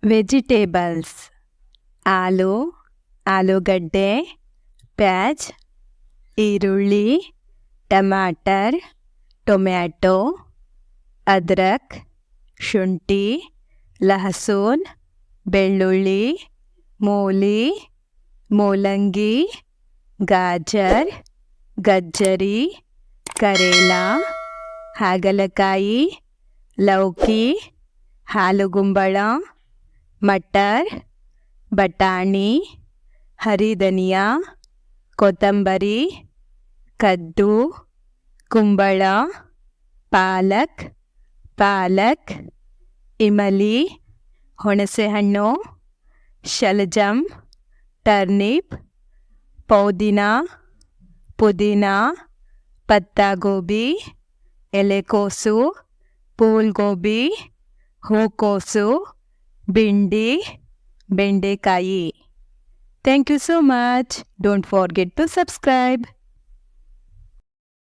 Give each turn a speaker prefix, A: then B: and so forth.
A: Vegetables ಆಲೂ, ಆಲೂಗಡ್ಡೆ, ಪ್ಯಾಜ್, ಈರುಳ್ಳಿ, ಟಮಾಟರ್, tomato, ಅದ್ರಕ್, ಶುಂಠಿ, ಲಹಸೂನ್, ಬೆಳ್ಳುಳ್ಳಿ, ಮೂಲಿ, ಮೂಲಂಗಿ, ಗಾಜರ್, ಗಜ್ಜರಿ, ಕರೇಲಾ, ಹಾಗಲಕಾಯಿ, ಲೌಕಿ, ಹಾಲುಗುಂಬಳ, ಮಟರ್, ಬಟಾಣಿ, ಹರಿಧನಿಯಾ, ಕೊತ್ತಂಬರಿ, ಕದ್ದು, ಕುಂಬಳ, ಪಾಲಕ್, ಇಮಲಿ, ಹುಣಸೆಹಣ್ಣು, ಶಲಜಂ, ಟರ್ನಿಪ್, ಪುದೀನ, ಪತ್ತಾಗೋಬಿ, ಎಲೆಕೋಸು, ಫೂಲ್ಗೋಬಿ, ಹೂಕೋಸು, ಭಿಂಡಿ, ಬೆಂಡೆಕಾಯಿ. Thank you so much. Don't forget to subscribe.